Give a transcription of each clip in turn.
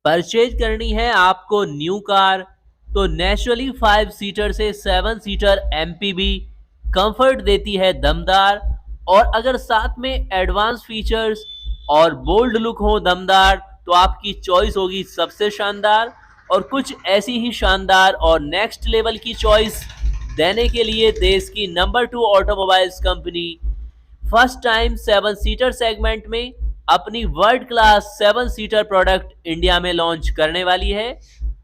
Purchase करनी है आपको न्यू कार, तो नेचुरली 5 सीटर से 7 सीटर एमपीवी कंफर्ट देती है दमदार। और अगर साथ में एडवांस फीचर्स और बोल्ड लुक हो दमदार, तो आपकी चॉइस होगी सबसे शानदार। और कुछ ऐसी ही शानदार और नेक्स्ट लेवल की चॉइस देने के लिए देश की number 2 automobiles company first time 7 seater segment में अपनी world class 7 seater product India में लॉन्च करने वाली है।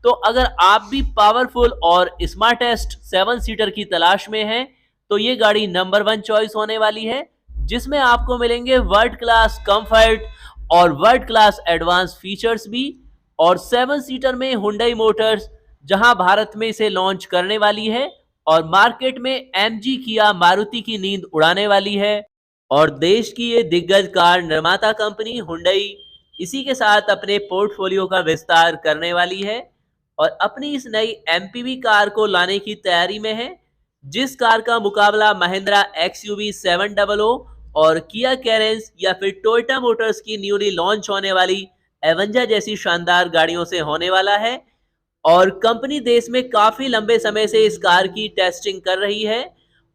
तो अगर आप भी पावरफुल और स्मार्टेस्ट 7 सीटर की तलाश में हैं, तो ये गाड़ी नंबर 1 चॉइस होने वाली है, जिसमें आपको मिलेंगे वर्ल्ड क्लास कंफर्ट और वर्ल्ड क्लास एडवांस फीचर्स भी। और 7 सीटर में हुंडई मोटर्स जहां भारत में इसे लॉन्च करने वाली है और मार्केट में एमजी किया मारुति की नींद उड़ाने वाली है। और देश की ये दिग्गज कार निर्माता कंपनी हुंडई इसी के साथ अपने पोर्टफोलियो का विस्तार करने वाली है और अपनी इस नई एमपीवी कार को लाने की तैयारी में है, जिस कार का मुकाबला महिंद्रा एक्सयूवी 700 और किया कैरेंस या फिर टोयोटा मोटर्स की न्यूली लॉन्च होने वाली एवेंजर जैसी शानदार गाड़ियों से होने वाला है। और कंपनी देश में काफी लंबे समय से इस कार की टेस्टिंग कर रही है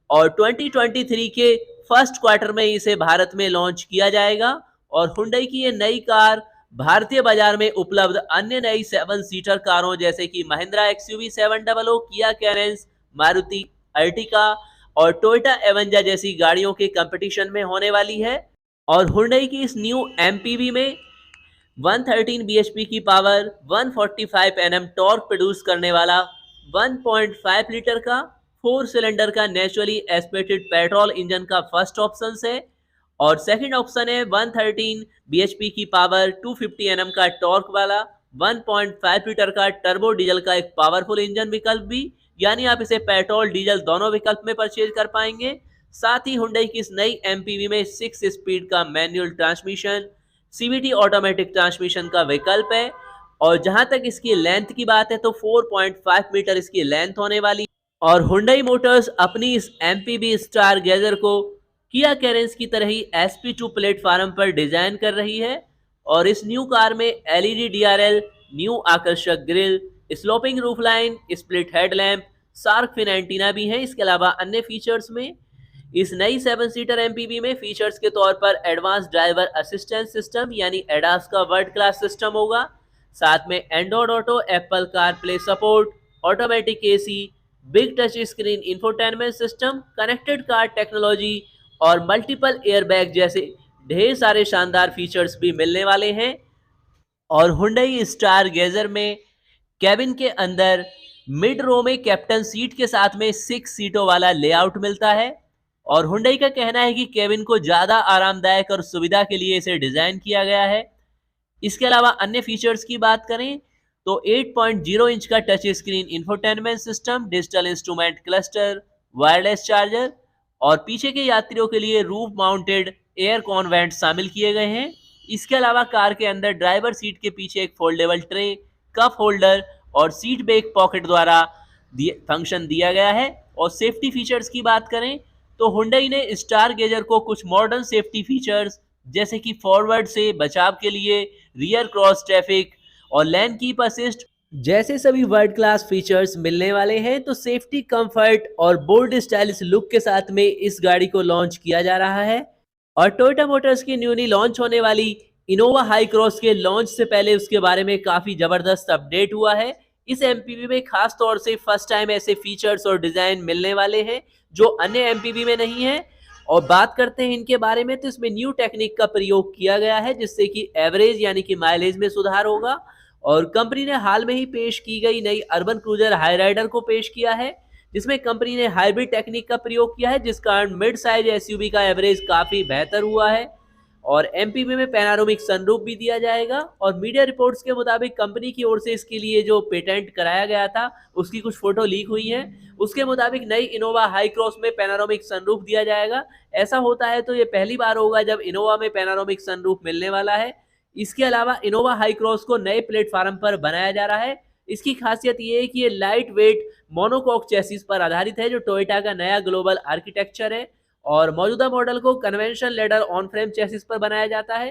और 2023 के फर्स्ट क्वार्टर में इसे भारत में लॉन्च किया जाएगा। और हुंडई की ये नई कार भारतीय बाजार में उपलब्ध अन्य नई 7 सीटर कारों जैसे कि Mahindra XUV 700, Kia Carens, Maruti Ertiga और टोयोटा एवेंजर जैसी गाड़ियों के कंपटीशन में होने वाली है। और हुंडई की इस न्यू एमपीवी में 113 bhp की पावर, 145 Nm टॉर्क प्रोड्यूस करने वाला 1.5 लीटर का 4 सिलेंडर का नेचुरली एस्पिरेटेड पेट्रोल इंजन का फर्स्ट ऑप्शन है। और सेकंड ऑप्शन है 113 bhp की पावर, 250 Nm का टॉर्क वाला 1.5 लीटर का टर्बो डीजल का एक पावरफुल इंजन विकल्प भी, यानी आप इसे पेट्रोल डीजल दोनों विकल्प में परचेज कर पाएंगे। साथ ही हुंडई की इस नई एमपीवी में 6 स्पीड का manual transmission, CVT automatic transmission का विकल्प है। और जहां तक इसकी लेंथ की बात है तो 4.5 मीटर इसकी लेंथ होने वाली। और हुंडई मोटर्स अपनी इस एमपीवी स्टार गेजर को किया कैरेंस की तरह ही SP2 प्लेटफॉर्म पर डिजाइन कर रही है। और इस न्यू कार में एलईडी डीआरएल, न्यू आकर्षक grille, sloping roof line, split headlamp, shark fin antenna भी है। इसके अलावा अन्य फीचर्स में इस नई 7 सीटर एमपीवी में फीचर्स के तौर पर एडवांस ड्राइवर असिस्टेंस सिस्टम यानी एडास का वर्ल्ड क्लास सिस्टम होगा। साथ में Android auto, Apple car play support, automatic AC, big touch screen infotainment system, connected car technology और मल्टीपल एयरबैग जैसे ढेर सारे शानदार फीचर्स भी मिलने वाले हैं। और हुंडई स्टार गेजर में कैबिन के अंदर मिड रो में कैप्टन सीट के साथ में 6 सीटों वाला लेआउट मिलता है। और हुंडई का कहना है कि केबिन को ज्यादा आरामदायक और सुविधा के लिए इसे डिजाइन किया गया है। इसके अलावा अन्य फीचर्स की बात करें तो 8.0 इंच का touch screen infotainment system, digital instrument cluster, wireless charger और पीछे के यात्रियों के लिए roof mounted air con vent शामिल किए गए हैं। इसके अलावा कार के अंदर ड्राइवर सीट के पीछे एक फोल्डेबल ट्रे, कप होल्डर और सीट बैक पॉकेट द्वारा फंक्शन दिया गया है। और सेफ्टी फीचर्स की बात करें तो हुंडई ने स्टार गेजर को कुछ मॉडर्न सेफ्टी फीचर्स जैसे कि फॉरवर्ड से बचाव के लिए रियर क्रॉस ट्रैफिक और लेन कीप असिस्ट जैसे सभी वर्ल्ड क्लास फीचर्स मिलने वाले हैं। तो सेफ्टी, कंफर्ट और बोल्ड स्टाइलिश लुक के साथ में इस गाड़ी को लॉन्च किया जा रहा है। और टोयोटा मोटर्स की न्यूली लॉन्च होने वाली इनोवा हाई क्रॉस के लॉन्च से पहले उसके बारे में काफी जबरदस्त अपडेट हुआ है। इस एमपीवी में खास तौर से फर्स्ट टाइम ऐसे फीचर्स और डिजाइन मिलने वाले हैं जो अन्य एमपीवी में नहीं है। और बात करते हैं इनके बारे में तो इसमें न्यू टेक्निक का प्रयोग किया गया है जिससे कि एवरेज यानी कि माइलेज में सुधार होगा। और कंपनी ने हाल में ही पेश की गई नई अर्बन क्रूजर हाई राइडर को पेश किया है, जिसमें कंपनी ने हाइब्रिड टेक्निक का प्रयोग किया है, जिस कारण मिड साइज एसयूवी का एवरेज काफी बेहतर हुआ है। और एमपीवी में पैनारोमिक सनरूफ भी दिया जाएगा। और मीडिया रिपोर्ट्स के मुताबिक कंपनी की ओर से इसके लिए जो पेटेंट कराया गया था उसकी कुछ फोटो लीक हुई है। उसके मुताबिक नई इनोवा हाई क्रॉस में पैनारोमिक सनरूफ दिया जाएगा। ऐसा होता है तो ये पहली बार होगा जब इनोवा में पैनारोमिक सनरूफ मिलने वाला है। इसके अलावा इनोवा हाई क्रॉस को नए प्लेटफॉर्म पर बनाया जा रहा है। इसकी खासियत ये है कि ये लाइट वेट मोनोकॉक चेसिस पर आधारित है जो टोयोटा का नया ग्लोबल आर्किटेक्चर है। और मौजूदा मॉडल को convention ladder on frame chassis पर बनाया जाता है।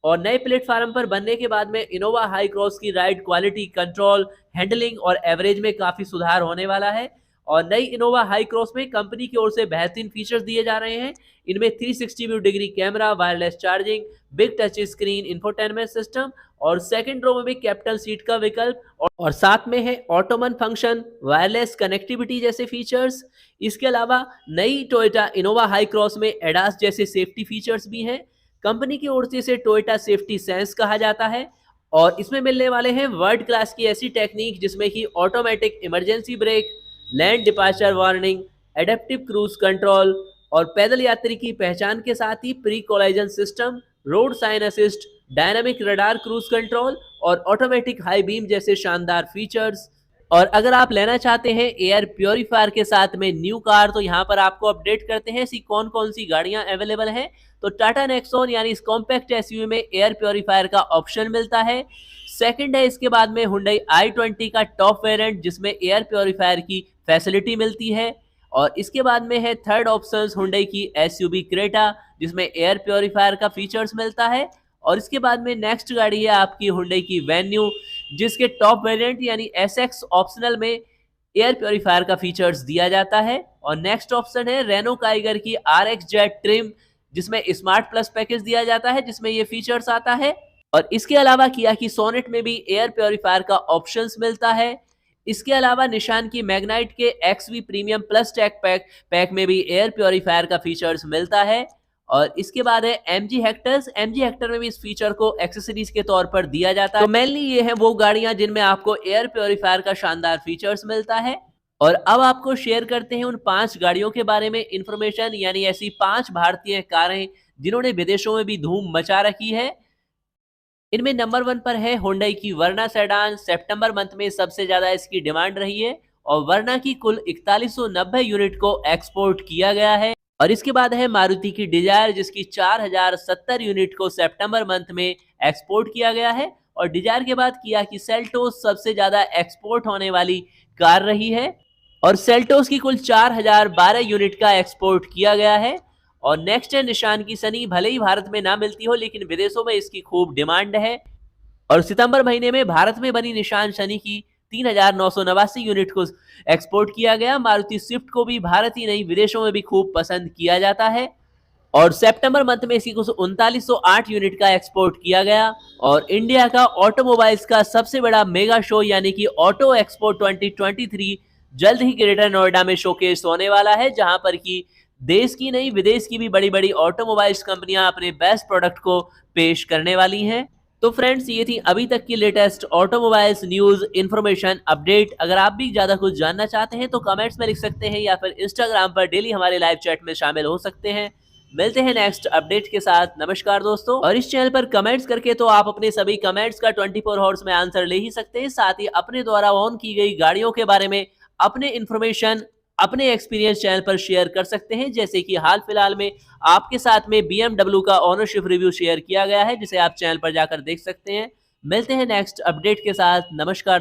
और नए प्लेटफॉर्म पर बनने के बाद में इनोवा हाई क्रॉस की राइड क्वालिटी, कंट्रोल, हैंडलिंग और एवरेज में काफी सुधार होने वाला है। और नई इनोवा हाई क्रॉस में कंपनी की ओर से बेहतरीन फीचर्स दिए जा रहे हैं। इनमें 360 degree camera, wireless charging, big touch screen, infotainment system और सेकंड रो में भी कैप्टन सीट का विकल्प और साथ में है ऑटोमन फंक्शन, वायरलेस कनेक्टिविटी जैसे फीचर्स। इसके अलावा नई टोयोटा इनोवा हाई क्रॉस में एडास जैसे सेफ्टी फीचर्स भी हैं। कंपनी की ओर से इसे टोयोटा सेफ्टी सेंस कहा जाता है और इसमें मिलने वाले हैं वर्ल्ड क्लास की ऐसी टेक्निक जिसमें कि automatic emergency brake, lane departure warning, adaptive cruise control और पैदल यात्री की पहचान के साथ ही pre collision system, road sign assist, dynamic radar cruise control और ऑटोमेटिक हाई बीम जैसे शानदार फीचर्स। और अगर आप लेना चाहते हैं एयर प्योरीफायर के साथ में न्यू कार, तो यहाँ पर आपको अपडेट करते हैं ऐसी कौन कौन सी गाड़ियां अवेलेबल हैं। तो टाटा नेक्सॉन यानी इस कॉम्पैक्ट एसयूवी में एयर प्योरीफायर का ऑप्शन मिलता है। सेकंड है इसके बाद में हुंडई i20 का टॉप वेरिएंट जिसमें एयर प्योरीफायर की फैसिलिटी मिलती है। और इसके बाद में है थर्ड ऑप्शन हुंडई की एसयूवी क्रेटा जिसमें एयर प्योरीफायर का फीचर्स मिलता है। और इसके बाद में नेक्स्ट गाड़ी है आपकी हुंडई की वेन्यू जिसके टॉप वेरिएंट यानी एसएक्स ऑप्शनल में एयर प्योरीफायर का फीचर्स दिया जाता है। और नेक्स्ट ऑप्शन है रेनो काइगर की RX जेट ट्रिम जिसमें स्मार्ट प्लस पैकेज दिया जाता है जिसमें ये फीचर्स आता है। और इसके अलावा किया की सोनेट में भी एयर प्योरीफायर का ऑप्शंस मिलता है। इसके अलावा निशान की मैग्नाइट के XV premium plus tag pack में भी एयर प्योरीफायर का फीचर्स मिलता है। और इसके बाद है MG हेक्टर में भी इस फीचर को एक्सेसरीज के तौर पर दिया जाता है। तो मेनली ये है वो गाड़ियां जिनमें आपको एयर प्योरीफायर का शानदार फीचर्स मिलता है। और अब आपको शेयर करते हैं उन 5 गाड़ियों के बारे में इंफॉर्मेशन, यानी ऐसी 5 भारतीय कारें जिन्होंने विदेशों में भी धूम मचा रखी है। इनमें नंबर 1 पर है हुंडई की वर्ना सेडान। सितंबर मंथ में सबसे ज्यादा इसकी डिमांड रही है और वर्ना की कुल 4190 यूनिट को एक्सपोर्ट किया गया है। और इसके बाद है मारुति की डिजायर जिसकी 4070 यूनिट को सितंबर मंथ में एक्सपोर्ट किया गया है। और डिजायर के बाद किया की सेल्टोस सबसे ज्यादा एक्सपोर्ट होने वाली कार रही है और सेल्टोस की कुल 4012 यूनिट का एक्सपोर्ट किया गया है। और नेक्स्ट है निशान की सनी, भले ही भारत में ना मिलती हो लेकिन विदेशों में इसकी खूब डिमांड है। और सितंबर महीने में भारत में बनी निशान सनी की 3989 यूनिट को एक्सपोर्ट किया गया। मारुति स्विफ्ट को भी भारत ही नहीं विदेशों में भी खूब पसंद किया जाता है और सितंबर मंथ में इसकी कुछ 3908 यूनिट का एक्सपोर्ट किया गया। और इंडिया का ऑटोमोबाइल्स का सबसे बड़ा मेगा शो यानी कि ऑटो एक्सपो 2023 जल्द ही ग्रेटर नोएडा में शोकेस होने वाला है, जहां पर की देश की नहीं विदेश की भी बड़ी बड़ी ऑटोमोबाइल्स कंपनियां अपने बेस्ट प्रोडक्ट को पेश करने वाली हैं। तो फ्रेंड्स ये थी अभी तक की latest automobiles news information update. अगर आप भी ज्यादा कुछ जानना चाहते हैं तो कमेंट्स में लिख सकते हैं या फिर इंस्टाग्राम पर डेली हमारे लाइव चैट में शामिल हो सकते हैं। मिलते हैं नेक्स्ट अपडेट के साथ। नमस्कार दोस्तों। और इस चैनल पर कमेंट्स करके तो आप अपने सभी कमेंट्स का 24 आवर्स में आंसर ले ही सकते हैं, साथ ही अपने द्वारा ऑन की गई गाड़ियों के बारे में अपने इन्फॉर्मेशन अपने एक्सपीरियंस चैनल पर शेयर कर सकते हैं। जैसे कि हाल फिलहाल में आपके साथ में BMW का ओनरशिप रिव्यू शेयर किया गया है जिसे आप चैनल पर जाकर देख सकते हैं। मिलते हैं नेक्स्ट अपडेट के साथ। नमस्कार।